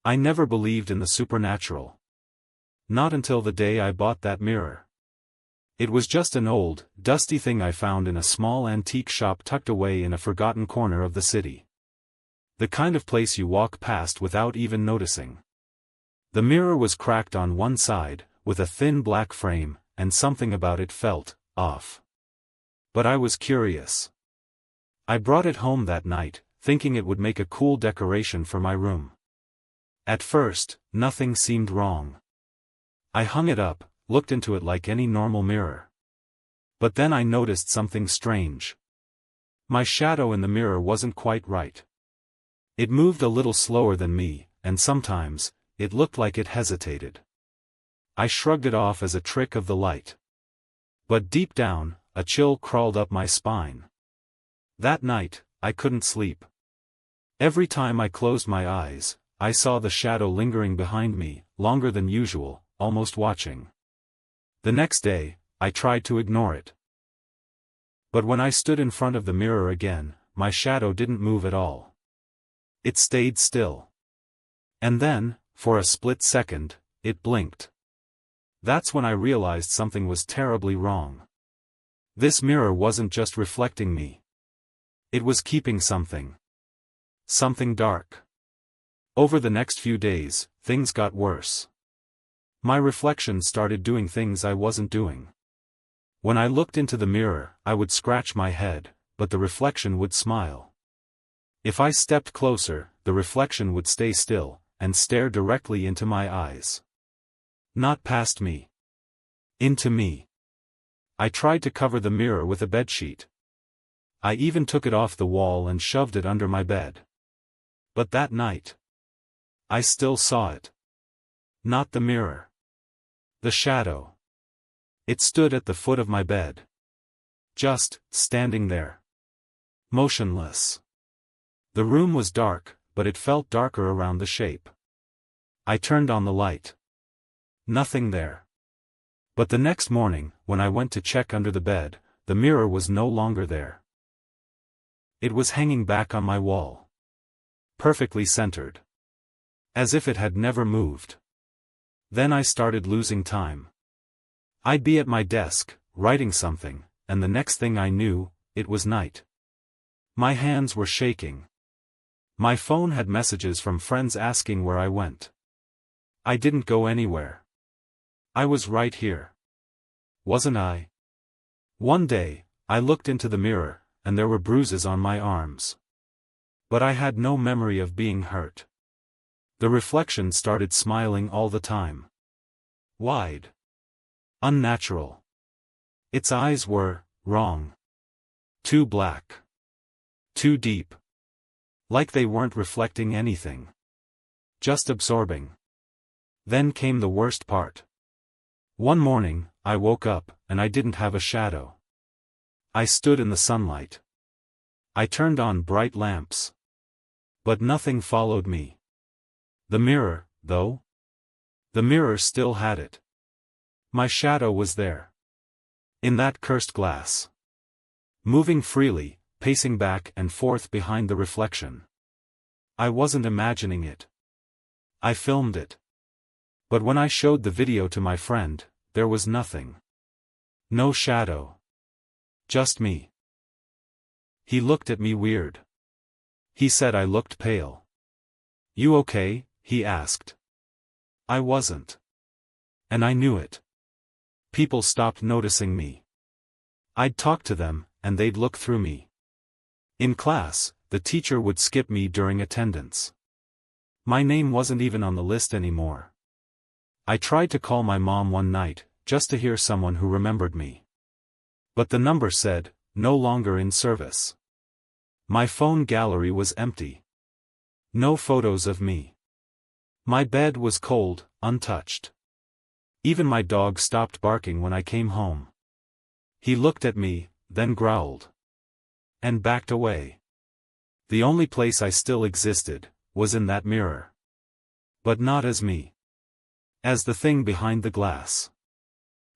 I never believed in the supernatural. Not until the day I bought that mirror. It was just an old, dusty thing I found in a small antique shop tucked away in a forgotten corner of the city. The kind of place you walk past without even noticing. The mirror was cracked on one side, with a thin black frame, and something about it felt off. But I was curious. I brought it home that night, thinking it would make a cool decoration for my room. At first, nothing seemed wrong. I hung it up, looked into it like any normal mirror. But then I noticed something strange. My shadow in the mirror wasn't quite right. It moved a little slower than me, and sometimes, it looked like it hesitated. I shrugged it off as a trick of the light. But deep down, a chill crawled up my spine. That night, I couldn't sleep. Every time I closed my eyes, I saw the shadow lingering behind me, longer than usual, almost watching. The next day, I tried to ignore it. But when I stood in front of the mirror again, my shadow didn't move at all. It stayed still. And then, for a split second, it blinked. That's when I realized something was terribly wrong. This mirror wasn't just reflecting me. It was keeping something. Something dark. Over the next few days, things got worse. My reflection started doing things I wasn't doing. When I looked into the mirror, I would scratch my head, but the reflection would smile. If I stepped closer, the reflection would stay still, and stare directly into my eyes. Not past me. Into me. I tried to cover the mirror with a bedsheet. I even took it off the wall and shoved it under my bed. But that night, I still saw it. Not the mirror. The shadow. It stood at the foot of my bed. Just, standing there. Motionless. The room was dark, but it felt darker around the shape. I turned on the light. Nothing there. But the next morning, when I went to check under the bed, the mirror was no longer there. It was hanging back on my wall. Perfectly centered. As if it had never moved. Then I started losing time. I'd be at my desk, writing something, and the next thing I knew, it was night. My hands were shaking. My phone had messages from friends asking where I went. I didn't go anywhere. I was right here. Wasn't I? One day, I looked into the mirror, and there were bruises on my arms. But I had no memory of being hurt. The reflection started smiling all the time. Wide. Unnatural. Its eyes were wrong. Too black. Too deep. Like they weren't reflecting anything. Just absorbing. Then came the worst part. One morning, I woke up, and I didn't have a shadow. I stood in the sunlight. I turned on bright lamps. But nothing followed me. The mirror, though? The mirror still had it. My shadow was there. In that cursed glass. Moving freely, pacing back and forth behind the reflection. I wasn't imagining it. I filmed it. But when I showed the video to my friend, there was nothing. No shadow. Just me. He looked at me weird. He said I looked pale. "You okay?" he asked. I wasn't. And I knew it. People stopped noticing me. I'd talk to them, and they'd look through me. In class, the teacher would skip me during attendance. My name wasn't even on the list anymore. I tried to call my mom one night, just to hear someone who remembered me. But the number said, "No longer in service." My phone gallery was empty. No photos of me. My bed was cold, untouched. Even my dog stopped barking when I came home. He looked at me, then growled. And backed away. The only place I still existed, was in that mirror. But not as me. As the thing behind the glass.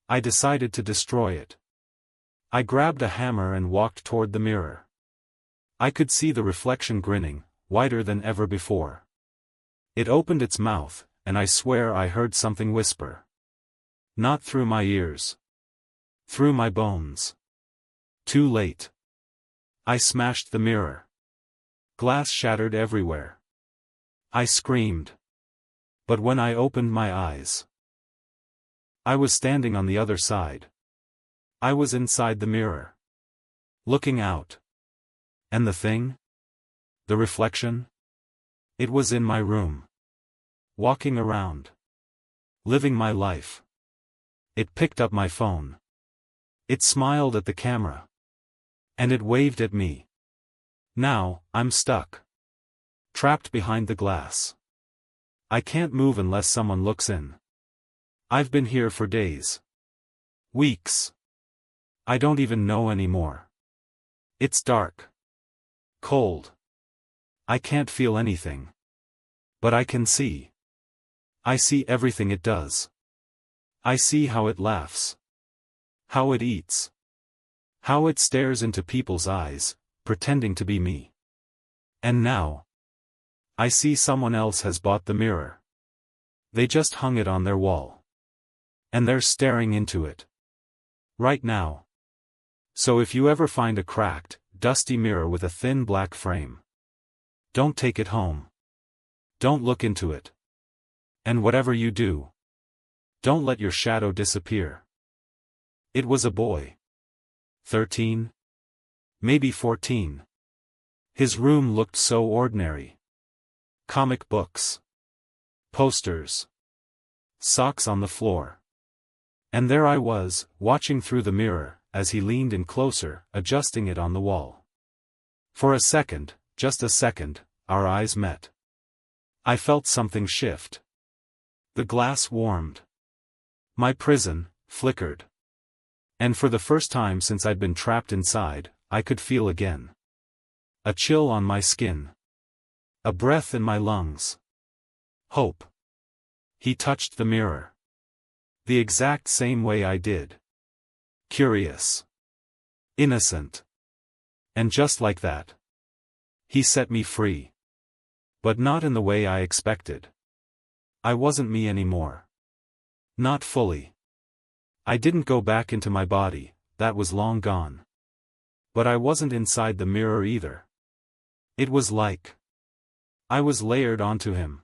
I decided to destroy it. I grabbed a hammer and walked toward the mirror. I could see the reflection grinning, wider than ever before. It opened its mouth, and I swear I heard something whisper. Not through my ears. Through my bones. Too late. I smashed the mirror. Glass shattered everywhere. I screamed. But when I opened my eyes, I was standing on the other side. I was inside the mirror. Looking out. And the thing? The reflection? It was in my room. Walking around. Living my life. It picked up my phone. It smiled at the camera. And it waved at me. Now, I'm stuck. Trapped behind the glass. I can't move unless someone looks in. I've been here for days. Weeks. I don't even know anymore. It's dark. Cold. I can't feel anything. But I can see. I see everything it does. I see how it laughs. How it eats. How it stares into people's eyes, pretending to be me. And now, I see someone else has bought the mirror. They just hung it on their wall. And they're staring into it. Right now. So if you ever find a cracked, dusty mirror with a thin black frame, don't take it home. Don't look into it. And whatever you do, don't let your shadow disappear. It was a boy. 13? Maybe 14. His room looked so ordinary. Comic books. Posters. Socks on the floor. And there I was, watching through the mirror, as he leaned in closer, adjusting it on the wall. For a second, just a second, our eyes met. I felt something shift. The glass warmed. My prison flickered. And for the first time since I'd been trapped inside, I could feel again. A chill on my skin. A breath in my lungs. Hope. He touched the mirror. The exact same way I did. Curious. Innocent. And just like that, he set me free. But not in the way I expected. I wasn't me anymore. Not fully. I didn't go back into my body, that was long gone. But I wasn't inside the mirror either. It was like I was layered onto him.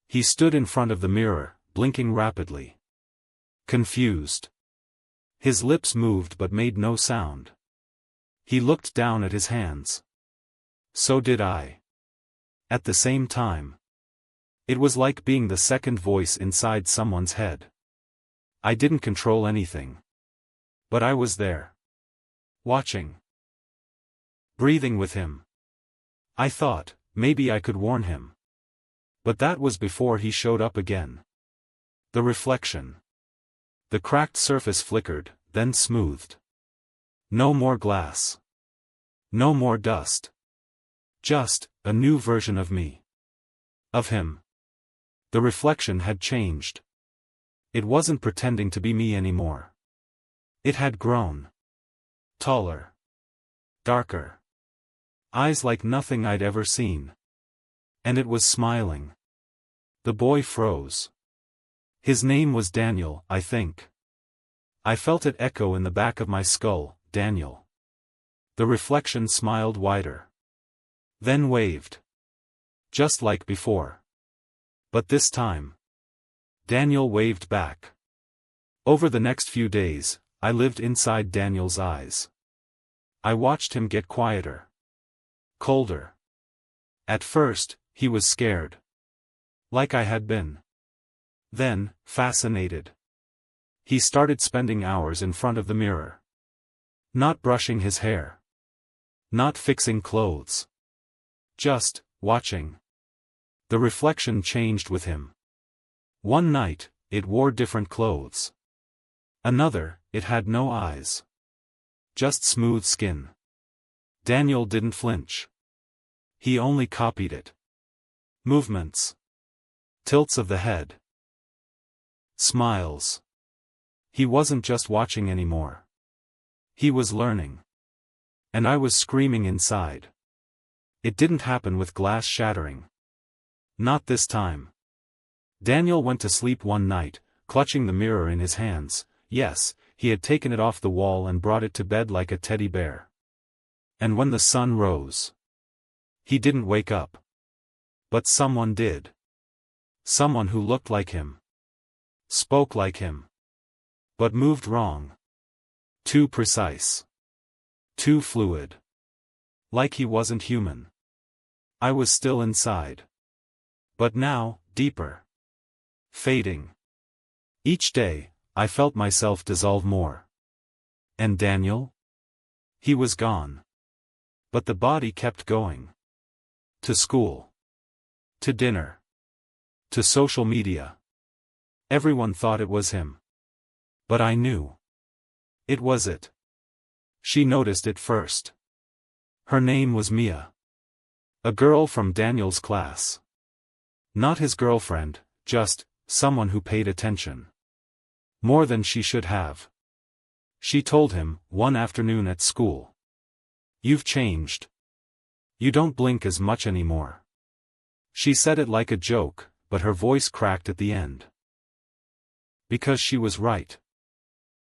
He stood in front of the mirror, blinking rapidly. Confused. His lips moved but made no sound. He looked down at his hands. So did I. At the same time. It was like being the second voice inside someone's head. I didn't control anything. But I was there. Watching. Breathing with him. I thought, maybe I could warn him. But that was before he showed up again. The reflection. The cracked surface flickered, then smoothed. No more glass. No more dust. Just, a new version of me. Of him. The reflection had changed. It wasn't pretending to be me anymore. It had grown. Taller. Darker. Eyes like nothing I'd ever seen. And it was smiling. The boy froze. His name was Daniel, I think. I felt it echo in the back of my skull, Daniel. The reflection smiled wider. Then waved. Just like before. But this time, Daniel waved back. Over the next few days, I lived inside Daniel's eyes. I watched him get quieter. Colder. At first, he was scared. Like I had been. Then, fascinated. He started spending hours in front of the mirror. Not brushing his hair. Not fixing clothes. Just, watching. The reflection changed with him. One night, it wore different clothes. Another, it had no eyes. Just smooth skin. Daniel didn't flinch. He only copied it. Movements. Tilts of the head. Smiles. He wasn't just watching anymore. He was learning. And I was screaming inside. It didn't happen with glass shattering. Not this time. Daniel went to sleep one night, clutching the mirror in his hands. Yes, he had taken it off the wall and brought it to bed like a teddy bear. And when the sun rose, he didn't wake up. But someone did. Someone who looked like him. Spoke like him. But moved wrong. Too precise. Too fluid. Like he wasn't human. I was still inside. But now, deeper. Fading. Each day, I felt myself dissolve more. And Daniel? He was gone. But the body kept going. To school. To dinner. To social media. Everyone thought it was him. But I knew. It was it. She noticed it first. Her name was Mia. A girl from Daniel's class. Not his girlfriend, just someone who paid attention. More than she should have. She told him, one afternoon at school. "You've changed. You don't blink as much anymore." She said it like a joke, but her voice cracked at the end. Because she was right.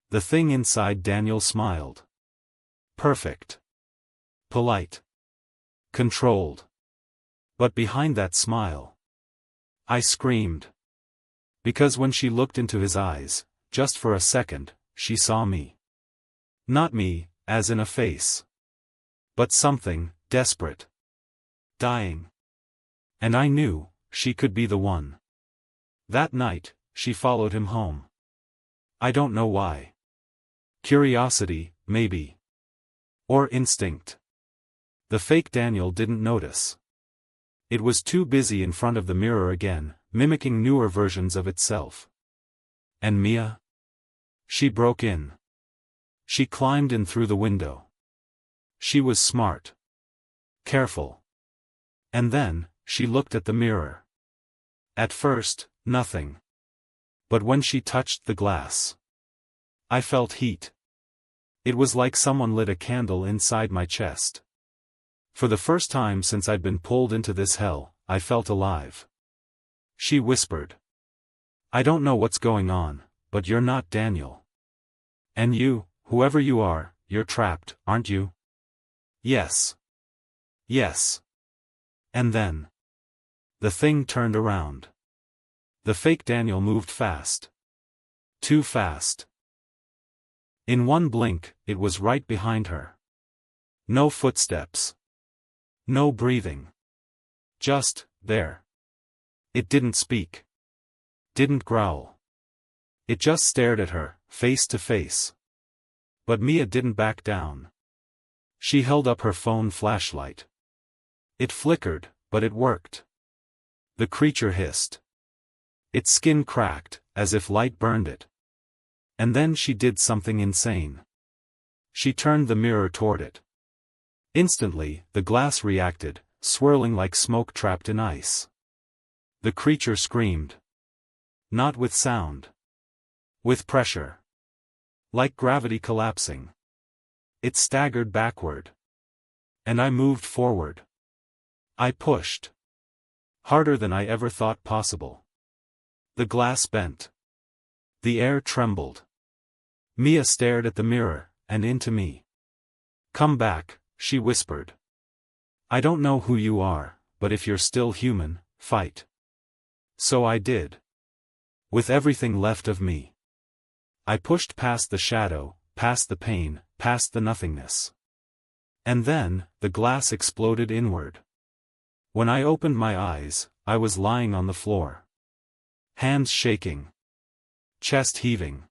The thing inside Daniel smiled. Perfect. Polite. Controlled. But behind that smile, I screamed. Because when she looked into his eyes, just for a second, she saw me. Not me, as in a face. But something, desperate. Dying. And I knew, she could be the one. That night, she followed him home. I don't know why. Curiosity, maybe. Or instinct. The fake Daniel didn't notice. It was too busy in front of the mirror again, mimicking newer versions of itself. And Mia? She broke in. She climbed in through the window. She was smart. Careful. And then, she looked at the mirror. At first, nothing. But when she touched the glass, I felt heat. It was like someone lit a candle inside my chest. For the first time since I'd been pulled into this hell, I felt alive. She whispered. "I don't know what's going on, but you're not Daniel. And you, whoever you are, you're trapped, aren't you?" Yes. Yes. And then. The thing turned around. The fake Daniel moved fast. Too fast. In one blink, it was right behind her. No footsteps. No breathing. Just, there. It didn't speak. Didn't growl. It just stared at her, face to face. But Mia didn't back down. She held up her phone flashlight. It flickered, but it worked. The creature hissed. Its skin cracked, as if light burned it. And then she did something insane. She turned the mirror toward it. Instantly, the glass reacted, swirling like smoke trapped in ice. The creature screamed. Not with sound. With pressure. Like gravity collapsing. It staggered backward. And I moved forward. I pushed. Harder than I ever thought possible. The glass bent. The air trembled. Mia stared at the mirror, and into me. "Come back," she whispered. "I don't know who you are, but if you're still human, fight." So I did. With everything left of me. I pushed past the shadow, past the pain, past the nothingness. And then, the glass exploded inward. When I opened my eyes, I was lying on the floor. Hands shaking. Chest heaving.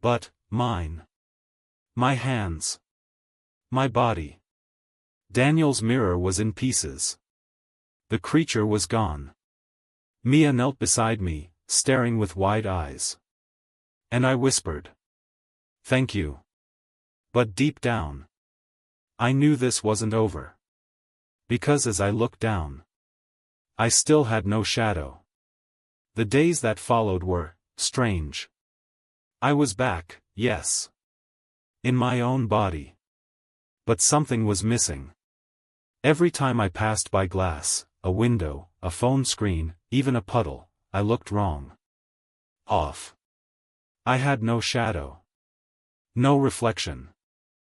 But, mine. My hands. My body. Daniel's mirror was in pieces. The creature was gone. Mia knelt beside me, staring with wide eyes. And I whispered. "Thank you." But deep down, I knew this wasn't over. Because as I looked down, I still had no shadow. The days that followed were strange. I was back, yes. In my own body. But something was missing. Every time I passed by glass, a window, a phone screen, even a puddle, I looked wrong. Off. I had no shadow. No reflection.